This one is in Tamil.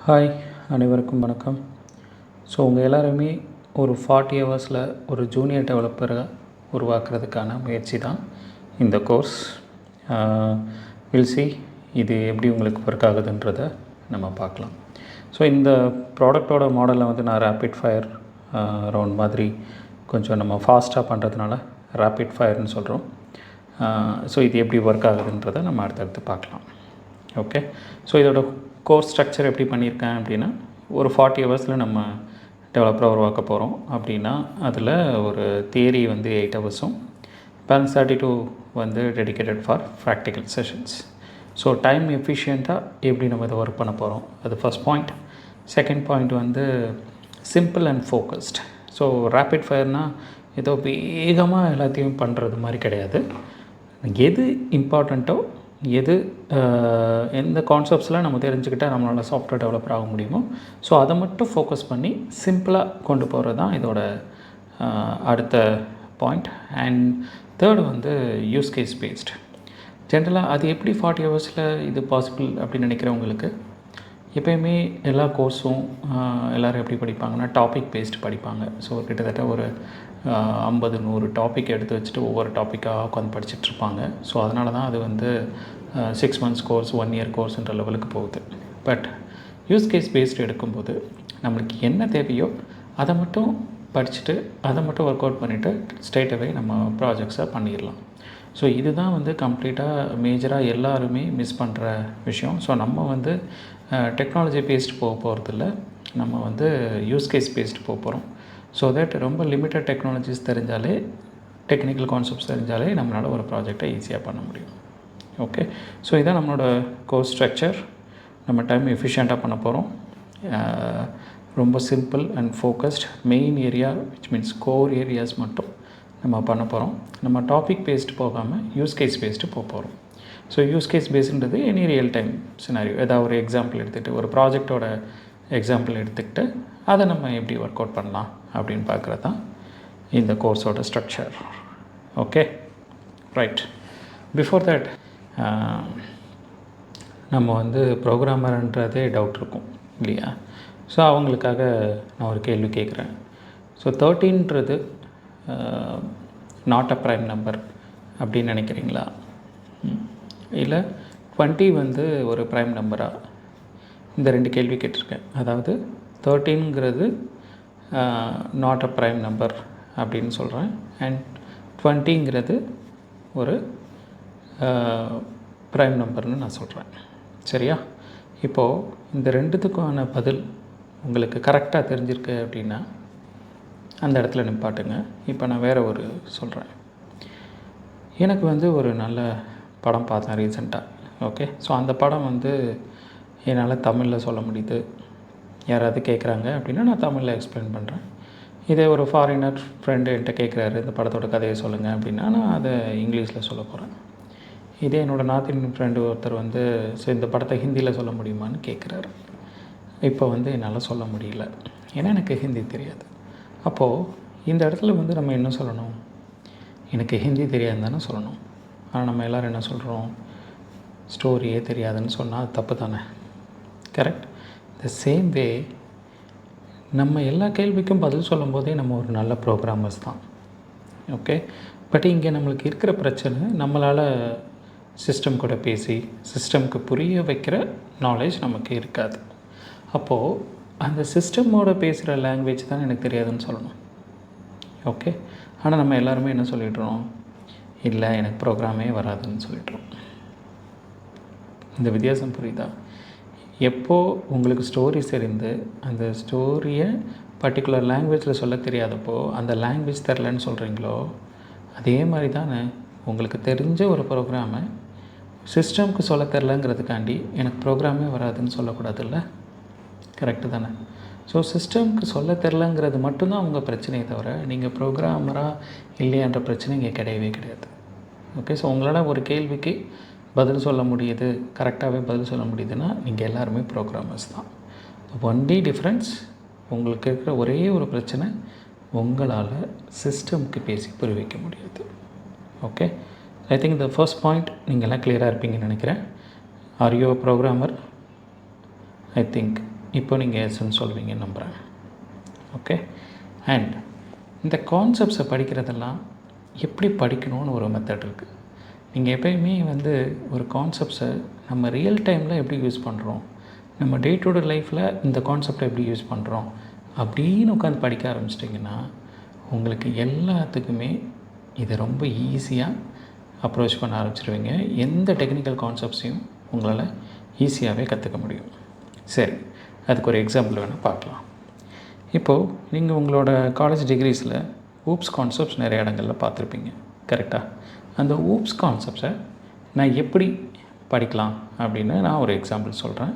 ஹாய், அனைவருக்கும் வணக்கம். ஸோ உங்கள் எல்லாருமே ஒரு 40 ஹவர்ஸில் ஒரு ஜூனியர் டெவலப்பரை உருவாக்குறதுக்கான முயற்சி தான் இந்த கோர்ஸ். வில் சி இது எப்படி உங்களுக்கு ஒர்க் ஆகுதுன்றதை நம்ம பார்க்கலாம். ஸோ இந்த ப்ராடக்டோட மாடலில் வந்து நான் ரேப்பிட் ஃபயர் ரவுண்ட் மாதிரி கொஞ்சம் நம்ம ஃபாஸ்ட்டாக பண்ணுறதுனால ரேப்பிட் ஃபயர்னு சொல்கிறோம். ஸோ இது எப்படி ஒர்க் ஆகுதுன்றதை நம்ம அடுத்தடுத்து பார்க்கலாம். ஓகே, ஸோ இதோட கோர்ஸ் ஸ்ட்ரக்சர் எப்படி பண்ணியிருக்கேன் அப்படின்னா, ஒரு 40 ஹவர்ஸில் நம்ம டெவலப்பராக உருவாக்க போகிறோம் அப்படின்னா, அதில் ஒரு தியரி வந்து 8 ஹவர்ஸும் பேலன்ஸ் 32 வந்து dedicated for practical sessions. So time எஃபிஷியண்ட்டாக எப்படி நம்ம இதை ஒர்க் பண்ண போகிறோம், அது ஃபஸ்ட் பாயிண்ட். செகண்ட் பாயிண்ட் வந்து simple and focused. So rapid ஃபயர்னால் ஏதோ வேகமாக எல்லாத்தையும் பண்ணுறது மாதிரி கிடையாது. எது இம்பார்ட்டண்ட்டோ, எது எந்த கான்செப்ட்ஸ்லாம் நம்ம தெரிஞ்சுக்கிட்டால் நம்மளால் சாஃப்ட்வேர் டெவலப்பர் ஆக முடியுமோ, ஸோ அதை மட்டும் ஃபோக்கஸ் பண்ணி சிம்பிளாக கொண்டு போகிறது தான் இதோட அடுத்த பாயிண்ட். அண்ட் தேர்டு வந்து யூஸ் கேஸ் பேஸ்ட். ஜென்ரலாக அது எப்படி 40 ஹவர்ஸில் இது பாசிபிள் அப்படின்னு நினைக்கிறவங்களுக்கு, எப்போயுமே எல்லா கோர்ஸும் எல்லோரும் எப்படி படிப்பாங்கன்னா டாபிக் பேஸ்டு படிப்பாங்க. ஸோ கிட்டத்தட்ட ஒரு 50-100 டாபிக் எடுத்து வச்சுட்டு ஒவ்வொரு டாப்பிக்காக உட்காந்து படிச்சுட்ருப்பாங்க. ஸோ அதனால தான் அது வந்து 6 மந்த்ஸ் கோர்ஸ், 1 இயர் கோர்ஸ்ன்ற லெவலுக்கு போகுது. பட் யூஸ் கேஸ் பேஸ்டு எடுக்கும்போது நம்மளுக்கு என்ன தேவையோ அதை மட்டும் படிச்சுட்டு அதை மட்டும் ஒர்க் அவுட் பண்ணிவிட்டு ஸ்ட்ரெயிட் அவே நம்ம ப்ராஜெக்ட்ஸை பண்ணிடலாம். ஸோ இதுதான் வந்து கம்ப்ளீட்டாக மேஜராக எல்லாருமே மிஸ் பண்ணுற விஷயம். ஸோ நம்ம வந்து டெக்னாலஜி பேஸ்டு போக போகிறதில்ல, நம்ம வந்து யூஸ் கேஸ் பேஸ்டு போக போகிறோம். ஸோ தட் ரொம்ப லிமிட்டட் டெக்னாலஜிஸ் தெரிஞ்சாலே, டெக்னிக்கல் கான்செப்ட்ஸ் தெரிஞ்சாலே நம்மளால் ஒரு ப்ராஜெக்டை ஈஸியாக பண்ண முடியும். ஓகே, ஸோ இதான் நம்மளோட கோர்ஸ் ஸ்ட்ரக்சர். நம்ம டைம் எஃபிஷியண்ட்டாக பண்ண போகிறோம். ரொம்ப simple and focused. Main area which means core areas மட்டும் நம்ம பண்ண போகிறோம். நம்ம டாபிக் பேஸ்டு போகாமல் யூஸ் கேஸ் பேஸ்டு போக போகிறோம். ஸோ யூஸ் கேஸ் பேஸ்டுன்றது எனி ரியல் டைம் சினாரியோ, ஏதாவது ஒரு எக்ஸாம்பிள் எடுத்துகிட்டு, ஒரு ப்ராஜெக்டோட எக்ஸாம்பிள் எடுத்துக்கிட்டு அதை நம்ம எப்படி ஒர்க் அவுட் பண்ணலாம் அப்படின்னு பார்க்குறது தான் இந்த கோர்ஸோட structure. Okay, right. Before that நம்ம வந்து ப்ரோக்ராமர்ன்றதே டவுட் இருக்கும் இல்லையா? ஸோ அவங்களுக்காக நான் ஒரு கேள்வி கேட்குறேன். ஸோ 13ன்றது நாட் அ ப்ரைம் நம்பர் அப்படின்னு நினைக்கிறீங்களா? இல்லை 20 வந்து ஒரு ப்ரைம் நம்பரா? இந்த 2 கேள்வி கேட்டிருக்கேன். அதாவது 13ங்கிறது நாட் அ ப்ரைம் நம்பர் அப்படின்னு சொல்கிறேன், அண்ட் 20ங்கிறது ஒரு ப்ரைம் நம்பர்னு நான் சொல்கிறேன். சரியா? இப்போது இந்த 2த்துக்கான பதில் உங்களுக்கு கரெக்டாக தெரிஞ்சிருக்கு அப்படின்னா அந்த இடத்துல நிப்பாட்டுங்க. இப்போ நான் வேறு ஒரு சொல்கிறேன். எனக்கு வந்து ஒரு நல்ல படம் பார்த்தேன் ரீசெண்டாக. ஓகே, ஸோ அந்த படம் வந்து என்னால் தமிழில் சொல்ல முடியுது. யாராவது கேட்குறாங்க அப்படின்னா நான் தமிழில் எக்ஸ்பிளைன் பண்ணுறேன். இதே ஒரு ஃபாரினர் ஃப்ரெண்டு என்கிட்ட கேட்குறாரு இந்த படத்தோட கதையை சொல்லுங்கள் அப்படின்னா நான் அதை இங்கிலீஷில் சொல்ல போகிறேன். இதே என்னோடய நார்த் இந்தியன் ஃப்ரெண்டு ஒருத்தர் வந்து ஸோ இந்த படத்தை ஹிந்தியில் சொல்ல முடியுமான்னு கேட்குறாரு. இப்போ வந்து என்னால் சொல்ல முடியல, ஏன்னா எனக்கு ஹிந்தி தெரியாது. அப்போது இந்த இடத்துல வந்து நம்ம என்ன சொல்லணும்? எனக்கு ஹிந்தி தெரியாதுன்னு தானே சொல்லணும். ஆனால் நம்ம எல்லோரும் என்ன சொல்கிறோம்? ஸ்டோரியே தெரியாதுன்னு சொன்னால் அது தப்பு தானே? கரெக்ட். த சேம் வே நம்ம எல்லா கேள்விக்கும் பதில் சொல்லும் போதே நம்ம ஒரு நல்ல ப்ரோக்ராமர்ஸ் தான். ஓகே, பட் இங்கே நம்மளுக்கு இருக்கிற பிரச்சனை, நம்மளால் சிஸ்டம் கூட பேசி சிஸ்டம்க்கு புரிய வைக்கிற நாலேஜ் நமக்கு இருக்காது. அப்போது அந்த சிஸ்டமோட பேசுகிற லாங்குவேஜ் தான் எனக்கு தெரியாதுன்னு சொல்லணும். ஓகே, ஆனால் நம்ம எல்லாருமே என்ன சொல்லிடுறோம்? இல்லை எனக்கு ப்ரோக்ராமே வராதுன்னு சொல்லிடுறோம். இந்த வித்தியாசம் புரியுதா? எப்போது உங்களுக்கு ஸ்டோரிஸ் தெரிந்து அந்த ஸ்டோரியை பர்டிகுலர் லாங்குவேஜில் சொல்ல தெரியாதப்போ அந்த லாங்குவேஜ் தெரிலன்னு சொல்கிறீங்களோ, அதே மாதிரி தானே உங்களுக்கு தெரிஞ்ச ஒரு ப்ரோக்ராமை சிஸ்டம்க்கு சொல்ல தெரிலங்கிறதுக்காண்டி எனக்கு ப்ரோக்ராமே வராதுன்னு சொல்லக்கூடாதுல்ல? கரெக்டு தானே? ஸோ சிஸ்டம்க்கு சொல்ல தெரிலங்கிறது மட்டும்தான் உங்கள் பிரச்சனையை தவிர நீங்கள் ப்ரோக்ராமராக இல்லையான்ற பிரச்சனை இங்கே கிடையவே கிடையாது. ஓகே, ஸோ உங்களால் ஒரு கேள்விக்கு பதில் சொல்ல முடியுது, கரெக்டாகவே பதில் சொல்ல முடியுதுன்னா நீங்கள் எல்லாருமே ப்ரோக்ராமர்ஸ் தான். ஒன்லி டிஃப்ரென்ஸ், உங்களுக்கு இருக்கிற ஒரே ஒரு பிரச்சனை, உங்களால் சிஸ்டம்க்கு பேசி புரிய வைக்க முடியாது. Okay, I think the first point நீங்கள் எல்லாம் கிளியராக இருப்பீங்கன்னு நினைக்கிறேன். Are you a programmer? I think இப்போ நீங்கள் எஸ்ன்னு சொல்வீங்கன்னு நம்புகிறேன். ஓகே. அண்ட் இந்த கான்செப்ட்ஸை படிக்கிறதெல்லாம் எப்படி படிக்கணும்னு ஒரு மெத்தட் இருக்குது. நீங்கள் எப்போயுமே ஒரு கான்செப்ட்ஸை நம்ம ரியல் டைமில் எப்படி யூஸ் பண்ணுறோம், நம்ம டே டு டே லைஃப்பில் இந்த கான்செப்டை எப்படி யூஸ் பண்ணுறோம் அப்படின்னு உட்காந்து படிக்க ஆரம்பிச்சிட்டிங்கன்னா உங்களுக்கு எல்லாத்துக்குமே இதை ரொம்ப ஈஸியாக அப்ரோச் பண்ண ஆரம்பிச்சிருவீங்க. எந்த டெக்னிக்கல் கான்செப்ட்ஸையும் உங்களால் ஈஸியாகவே கற்றுக்க முடியும். சரி, அதுக்கு ஒரு எக்ஸாம்பிள் வேணால் பார்க்கலாம். இப்போது நீங்கள் உங்களோட காலேஜ் டிகிரிஸில் ஊப்ஸ் கான்செப்ட்ஸ் நிறைய இடங்களில் பார்த்துருப்பீங்க, கரெக்டாக? அந்த ஊப்ஸ் கான்செப்ட்ஸை நான் எப்படி படிக்கலாம் அப்படின்னு நான் ஒரு எக்ஸாம்பிள் சொல்கிறேன்.